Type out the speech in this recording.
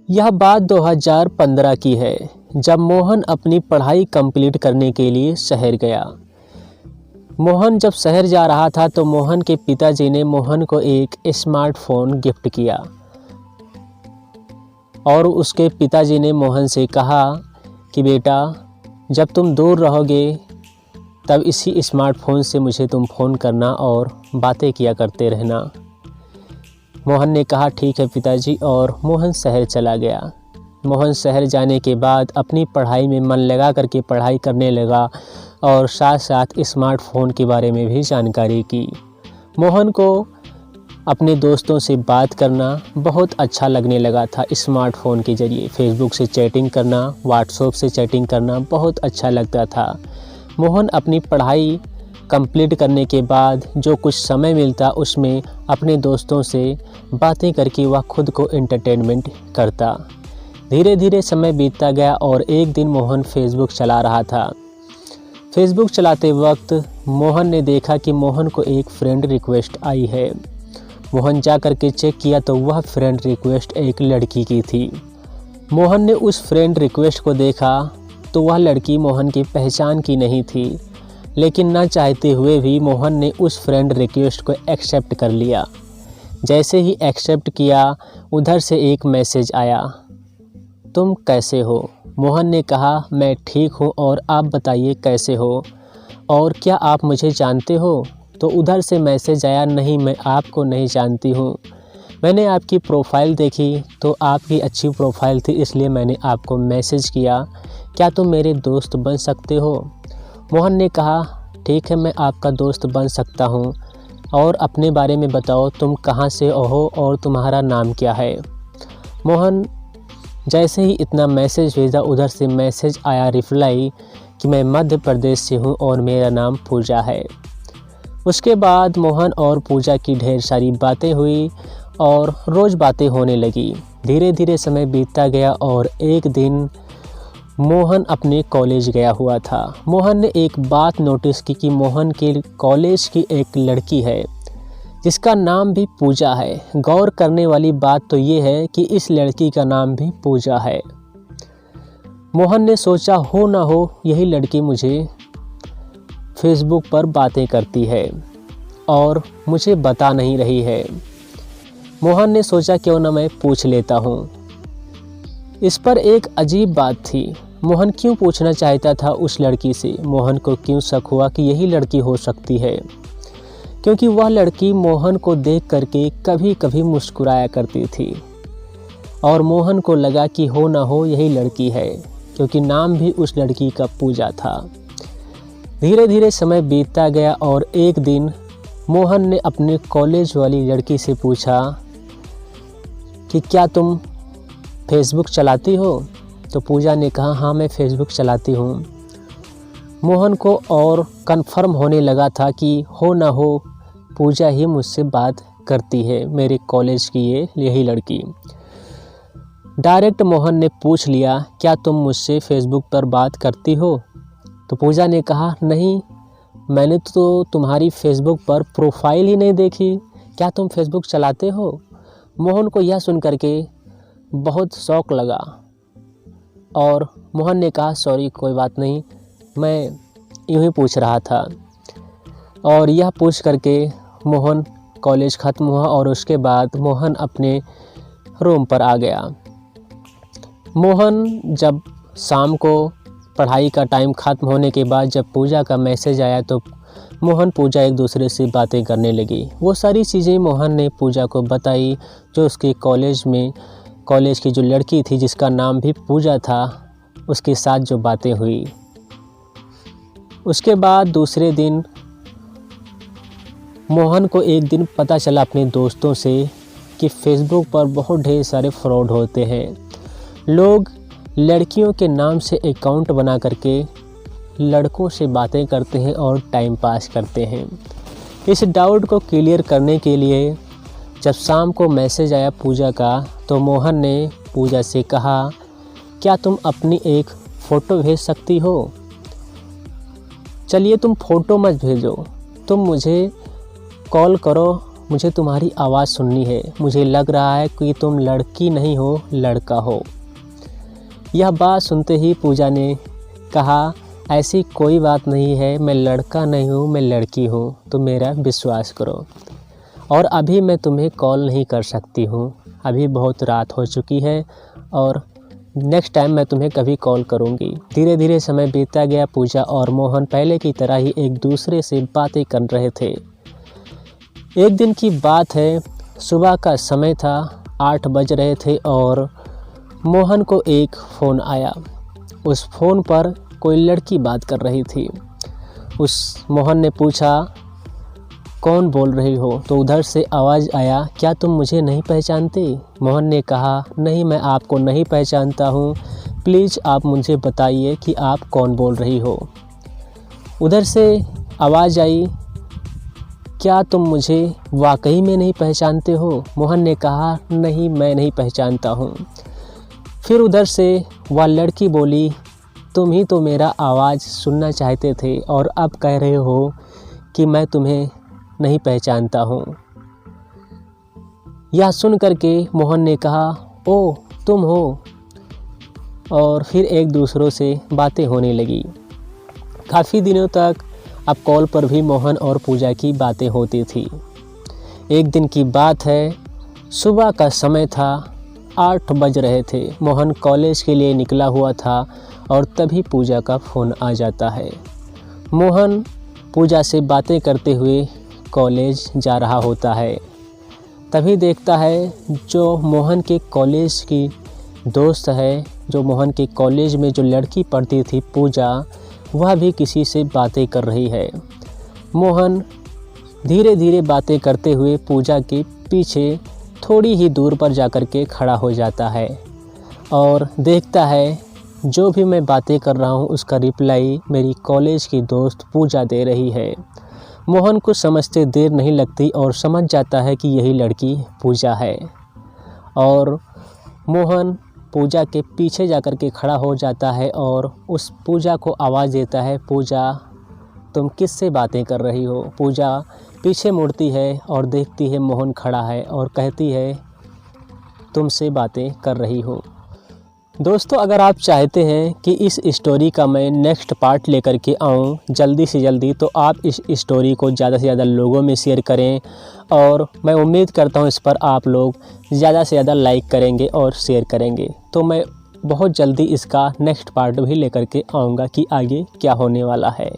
यह बात 2015 की है, जब मोहन अपनी पढ़ाई कंप्लीट करने के लिए शहर गया। मोहन जब शहर जा रहा था तो मोहन के पिताजी ने मोहन को एक स्मार्टफोन गिफ्ट किया और उसके पिताजी ने मोहन से कहा कि बेटा, जब तुम दूर रहोगे तब इसी स्मार्टफोन से मुझे तुम फ़ोन करना और बातें किया करते रहना। मोहन ने कहा ठीक है पिताजी, और मोहन शहर चला गया। मोहन शहर जाने के बाद अपनी पढ़ाई में मन लगा करके पढ़ाई करने लगा और साथ साथ स्मार्टफोन के बारे में भी जानकारी की। मोहन को अपने दोस्तों से बात करना बहुत अच्छा लगने लगा था। स्मार्टफोन के ज़रिए फेसबुक से चैटिंग करना, व्हाट्सएप से चैटिंग करना बहुत अच्छा लगता था। मोहन अपनी पढ़ाई कंप्लीट करने के बाद जो कुछ समय मिलता उसमें अपने दोस्तों से बातें करके वह खुद को एंटरटेनमेंट करता। धीरे धीरे समय बीतता गया और एक दिन मोहन फेसबुक चला रहा था। फेसबुक चलाते वक्त मोहन ने देखा कि मोहन को एक फ्रेंड रिक्वेस्ट आई है। मोहन जा कर के चेक किया तो वह फ्रेंड रिक्वेस्ट एक लड़की की थी। मोहन ने उस फ्रेंड रिक्वेस्ट को देखा तो वह लड़की मोहन की पहचान की नहीं थी, लेकिन ना चाहते हुए भी मोहन ने उस फ्रेंड रिक्वेस्ट को एक्सेप्ट कर लिया। जैसे ही एक्सेप्ट किया उधर से एक मैसेज आया, तुम कैसे हो? मोहन ने कहा मैं ठीक हूँ, और आप बताइए कैसे हो, और क्या आप मुझे जानते हो? तो उधर से मैसेज आया, नहीं मैं आपको नहीं जानती हूँ, मैंने आपकी प्रोफाइल देखी तो आपकी अच्छी प्रोफाइल थी इसलिए मैंने आपको मैसेज किया, क्या तुम मेरे दोस्त बन सकते हो? मोहन ने कहा ठीक है मैं आपका दोस्त बन सकता हूँ, और अपने बारे में बताओ, तुम कहाँ से हो और तुम्हारा नाम क्या है? मोहन जैसे ही इतना मैसेज भेजा उधर से मैसेज आया रिप्लाई कि मैं मध्य प्रदेश से हूँ और मेरा नाम पूजा है। उसके बाद मोहन और पूजा की ढेर सारी बातें हुई और रोज़ बातें होने लगी। धीरे धीरे समय बीतता गया और एक दिन मोहन अपने कॉलेज गया हुआ था। मोहन ने एक बात नोटिस की कि मोहन के कॉलेज की एक लड़की है जिसका नाम भी पूजा है। गौर करने वाली बात तो ये है कि इस लड़की का नाम भी पूजा है। मोहन ने सोचा हो ना हो यही लड़की मुझे फेसबुक पर बातें करती है और मुझे बता नहीं रही है। मोहन ने सोचा क्यों ना मैं पूछ लेता हूँ। इस पर एक अजीब बात थी, मोहन क्यों पूछना चाहता था उस लड़की से? मोहन को क्यों शक हुआ कि यही लड़की हो सकती है? क्योंकि वह लड़की मोहन को देख करके कभी कभी मुस्कुराया करती थी और मोहन को लगा कि हो ना हो यही लड़की है, क्योंकि नाम भी उस लड़की का पूजा था। धीरे धीरे समय बीतता गया और एक दिन मोहन ने अपने कॉलेज वाली लड़की से पूछा कि क्या तुम फेसबुक चलाती हो? तो पूजा ने कहा हाँ मैं फेसबुक चलाती हूँ। मोहन को और कंफर्म होने लगा था कि हो ना हो पूजा ही मुझसे बात करती है, मेरे कॉलेज की यही लड़की। डायरेक्ट मोहन ने पूछ लिया क्या तुम मुझसे फेसबुक पर बात करती हो? तो पूजा ने कहा नहीं, मैंने तो तुम्हारी फेसबुक पर प्रोफाइल ही नहीं देखी, क्या तुम फेसबुक चलाते हो? मोहन को यह सुन करके बहुत शौक लगा और मोहन ने कहा सॉरी कोई बात नहीं, मैं यूँ ही पूछ रहा था। और यह पूछ करके मोहन कॉलेज ख़त्म हुआ और उसके बाद मोहन अपने रूम पर आ गया। मोहन जब शाम को पढ़ाई का टाइम ख़त्म होने के बाद जब पूजा का मैसेज आया तो मोहन पूजा एक दूसरे से बातें करने लगी। वो सारी चीज़ें मोहन ने पूजा को बताई जो उसके कॉलेज की जो लड़की थी जिसका नाम भी पूजा था, उसके साथ जो बातें हुई। उसके बाद दूसरे दिन मोहन को एक दिन पता चला अपने दोस्तों से कि फेसबुक पर बहुत ढेर सारे फ्रॉड होते हैं। लोग लड़कियों के नाम से अकाउंट बना करके लड़कों से बातें करते हैं और टाइम पास करते हैं। इस डाउट को क्लियर करने के लिए जब शाम को मैसेज आया पूजा का तो मोहन ने पूजा से कहा क्या तुम अपनी एक फ़ोटो भेज सकती हो? चलिए तुम फ़ोटो मत भेजो, तुम मुझे कॉल करो मुझे तुम्हारी आवाज़ सुननी है। मुझे लग रहा है कि तुम लड़की नहीं हो, लड़का हो। यह बात सुनते ही पूजा ने कहा, ऐसी कोई बात नहीं है, मैं लड़का नहीं हूँ, मैं लड़की हूँ, तो मेरा विश्वास करो। और अभी मैं तुम्हें कॉल नहीं कर सकती हूँ, अभी बहुत रात हो चुकी है और नेक्स्ट टाइम मैं तुम्हें कभी कॉल करूँगी। धीरे धीरे समय बीतता गया। पूजा और मोहन पहले की तरह ही एक दूसरे से बातें कर रहे थे। एक दिन की बात है, सुबह का समय था, 8 बज रहे थे और मोहन को एक फ़ोन आया। उस फ़ोन पर कोई लड़की बात कर रही थी। मोहन ने पूछा, कौन बोल रही हो? तो उधर से आवाज़ आया, क्या तुम मुझे नहीं पहचानते? मोहन ने कहा, नहीं, मैं आपको नहीं पहचानता हूँ, प्लीज़ आप मुझे बताइए कि आप कौन बोल रही हो। उधर से आवाज़ आई, क्या तुम मुझे वाकई में नहीं पहचानते हो? मोहन ने कहा, नहीं, मैं नहीं पहचानता हूँ। फिर उधर से वह लड़की बोली, तुम ही तो मेरा आवाज़ सुनना चाहते थे और अब कह रहे हो कि मैं तुम्हें नहीं पहचानता हूँ। यह सुन करके मोहन ने कहा, ओ तुम हो। और फिर एक दूसरों से बातें होने लगी। काफ़ी दिनों तक अब कॉल पर भी मोहन और पूजा की बातें होती थी। एक दिन की बात है, सुबह का समय था, 8 बज रहे थे। मोहन कॉलेज के लिए निकला हुआ था और तभी पूजा का फ़ोन आ जाता है। मोहन पूजा से बातें करते हुए कॉलेज जा रहा होता है। तभी देखता है जो मोहन के कॉलेज की दोस्त है, जो मोहन के कॉलेज में जो लड़की पढ़ती थी पूजा, वह भी किसी से बातें कर रही है। मोहन धीरे धीरे बातें करते हुए पूजा के पीछे थोड़ी ही दूर पर जाकर के खड़ा हो जाता है और देखता है जो भी मैं बातें कर रहा हूँ उसका रिप्लाई मेरी कॉलेज की दोस्त पूजा दे रही है। मोहन को समझते देर नहीं लगती और समझ जाता है कि यही लड़की पूजा है और मोहन पूजा के पीछे जाकर के खड़ा हो जाता है और उस पूजा को आवाज़ देता है, पूजा तुम किससे बातें कर रही हो? पूजा पीछे मुड़ती है और देखती है मोहन खड़ा है और कहती है, तुमसे बातें कर रही हो। दोस्तों, अगर आप चाहते हैं कि इस स्टोरी का मैं नेक्स्ट पार्ट लेकर के आऊँ जल्दी से जल्दी, तो आप इस स्टोरी को ज़्यादा से ज़्यादा लोगों में शेयर करें और मैं उम्मीद करता हूँ इस पर आप लोग ज़्यादा से ज़्यादा लाइक करेंगे और शेयर करेंगे। तो मैं बहुत जल्दी इसका नेक्स्ट पार्ट भी लेकर के आऊँगा कि आगे क्या होने वाला है।